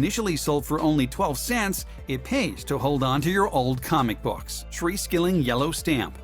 initially sold for only 12 cents, it pays to hold on to your old comic books. Tree Skilling Yellow Stamp.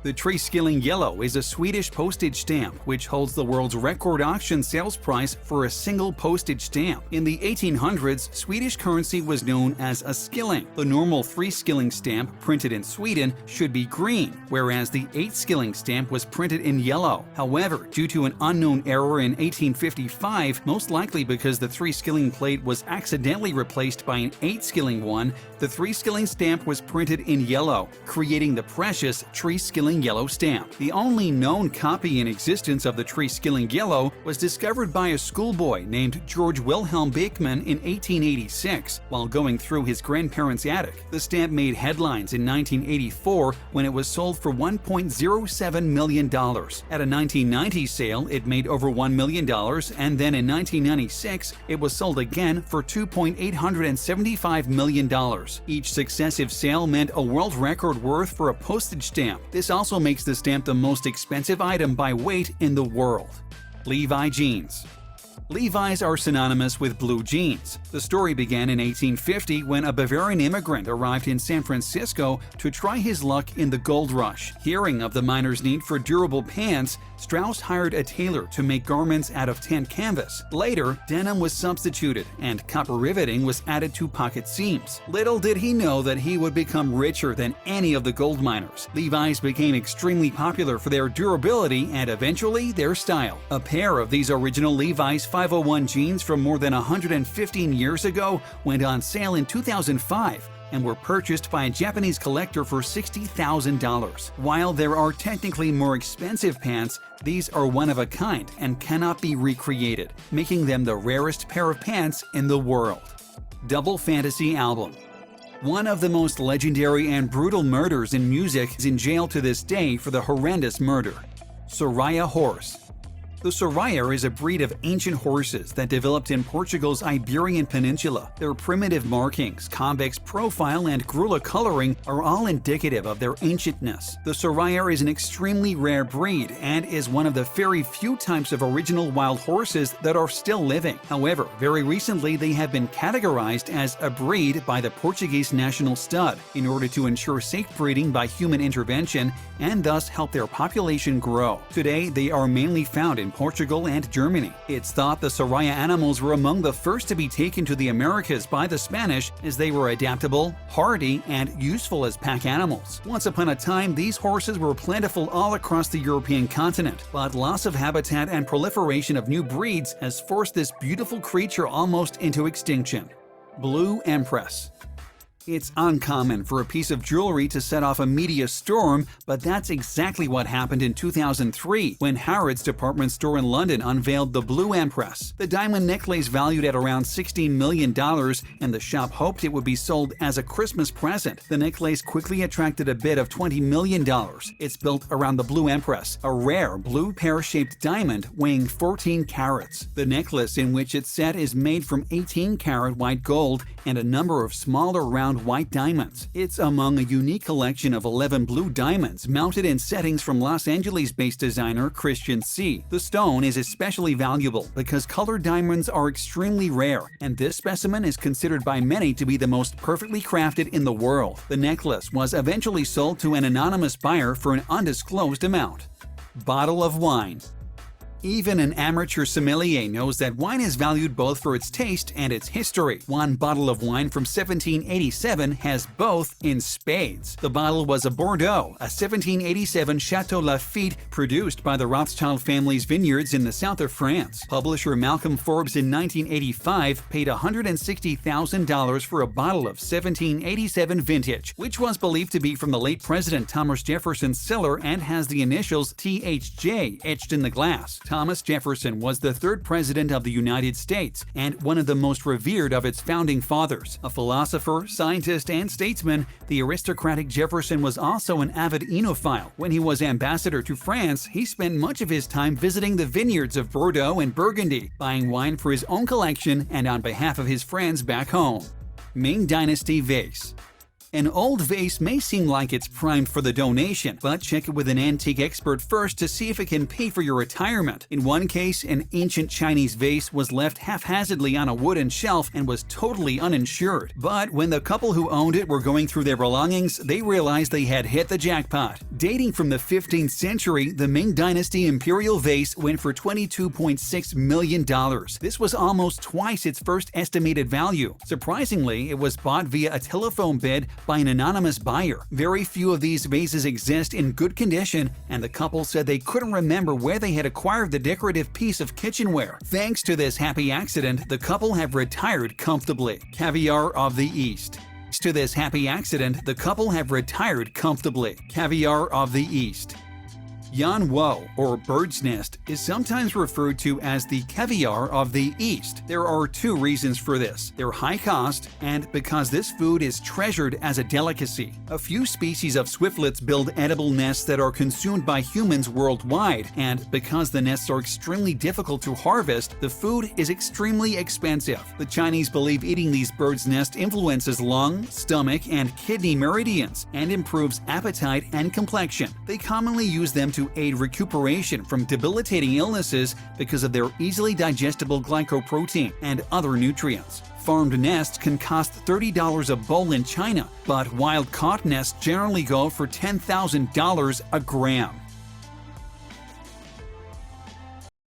The Tree Skilling Yellow is a Swedish postage stamp which holds the world's record auction sales price for a single postage stamp. In the 1800s, Swedish currency was known as a skilling. The normal 3 skilling stamp printed in Sweden should be green, whereas the 8 skilling stamp was printed in yellow. However, due to an unknown error in 1855, most likely because the 3 skilling plate was accidentally replaced by an 8 skilling one, the 3 skilling stamp was printed in yellow, creating the precious Tree Skilling Yellow stamp. The only known copy in existence of the Tree Skilling Yellow was discovered by a schoolboy named George Wilhelm Beekman in 1886 while going through his grandparents' attic. The stamp made headlines in 1984 when it was sold for $1.07 million. At a 1990 sale, it made over $1 million, and then in 1996, it was sold again for $2.875 million. Each successive sale meant a world record worth for a postage stamp. This also makes the stamp the most expensive item by weight in the world. Levi jeans. Levi's are synonymous with blue jeans. The story began in 1850 when a Bavarian immigrant arrived in San Francisco to try his luck in the gold rush. Hearing of the miners' need for durable pants, Strauss hired a tailor to make garments out of tanned canvas. Later, denim was substituted and copper riveting was added to pocket seams. Little did he know that he would become richer than any of the gold miners. Levi's became extremely popular for their durability and eventually their style. A pair of these original Levi's 501 jeans from more than 115 years ago went on sale in 2005 and were purchased by a Japanese collector for $60,000. While there are technically more expensive pants, these are one of a kind and cannot be recreated, making them the rarest pair of pants in the world. Double Fantasy Album. One of the most legendary and brutal murders in music is in jail to this day for the horrendous murder. Soraya Horse. The Soraya is a breed of ancient horses that developed in Portugal's Iberian Peninsula. Their primitive markings, convex profile, and grulla coloring are all indicative of their ancientness. The Soraya is an extremely rare breed and is one of the very few types of original wild horses that are still living. However, very recently they have been categorized as a breed by the Portuguese National Stud in order to ensure safe breeding by human intervention and thus help their population grow. Today, they are mainly found in Portugal and Germany. It's thought the Soraya animals were among the first to be taken to the Americas by the Spanish as they were adaptable, hardy, and useful as pack animals. Once upon a time, these horses were plentiful all across the European continent, but loss of habitat and proliferation of new breeds has forced this beautiful creature almost into extinction. Blue Empress. It's uncommon for a piece of jewelry to set off a media storm, but that's exactly what happened in 2003 when Harrods department store in London unveiled the Blue Empress. The diamond necklace valued at around $16 million, and the shop hoped it would be sold as a Christmas present. The necklace quickly attracted a bid of $20 million. It's built around the Blue Empress, a rare blue pear-shaped diamond weighing 14 carats. The necklace in which it's set is made from 18-carat white gold and a number of smaller round white diamonds. It's among a unique collection of 11 blue diamonds mounted in settings from Los Angeles-based designer Christian C. The stone is especially valuable because colored diamonds are extremely rare, and this specimen is considered by many to be the most perfectly crafted in the world. The necklace was eventually sold to an anonymous buyer for an undisclosed amount. Bottle of wine. Even an amateur sommelier knows that wine is valued both for its taste and its history. One bottle of wine from 1787 has both in spades. The bottle was a Bordeaux, a 1787 Chateau Lafite produced by the Rothschild family's vineyards in the south of France. Publisher Malcolm Forbes in 1985 paid $160,000 for a bottle of 1787 vintage, which was believed to be from the late President Thomas Jefferson's cellar and has the initials THJ etched in the glass. Thomas Jefferson was the third president of the United States and one of the most revered of its founding fathers. A philosopher, scientist, and statesman, the aristocratic Jefferson was also an avid enophile. When he was ambassador to France, he spent much of his time visiting the vineyards of Bordeaux and Burgundy, buying wine for his own collection and on behalf of his friends back home. Ming Dynasty Vase. An old vase may seem like it's primed for the donation, but check it with an antique expert first to see if it can pay for your retirement. In one case, an ancient Chinese vase was left haphazardly on a wooden shelf and was totally uninsured. But when the couple who owned it were going through their belongings, they realized they had hit the jackpot. Dating from the 15th century, the Ming Dynasty imperial vase went for $22.6 million. This was almost twice its first estimated value. Surprisingly, it was bought via a telephone bid by an anonymous buyer. Very few of these vases exist in good condition, and the couple said they couldn't remember where they had acquired the decorative piece of kitchenware. Thanks to this happy accident, the couple have retired comfortably. Caviar of the East. Thanks to this happy accident, the couple have retired comfortably. Caviar of the East. Yan Wo, or bird's nest, is sometimes referred to as the caviar of the East. There are two reasons for this. They're high cost, and because this food is treasured as a delicacy. A few species of swiftlets build edible nests that are consumed by humans worldwide, and because the nests are extremely difficult to harvest, the food is extremely expensive. The Chinese believe eating these birds' nest influences lung, stomach, and kidney meridians, and improves appetite and complexion. They commonly use them to aid recuperation from debilitating illnesses because of their easily digestible glycoprotein and other nutrients. Farmed nests can cost $30 a bowl in China, but wild-caught nests generally go for $10,000 a gram.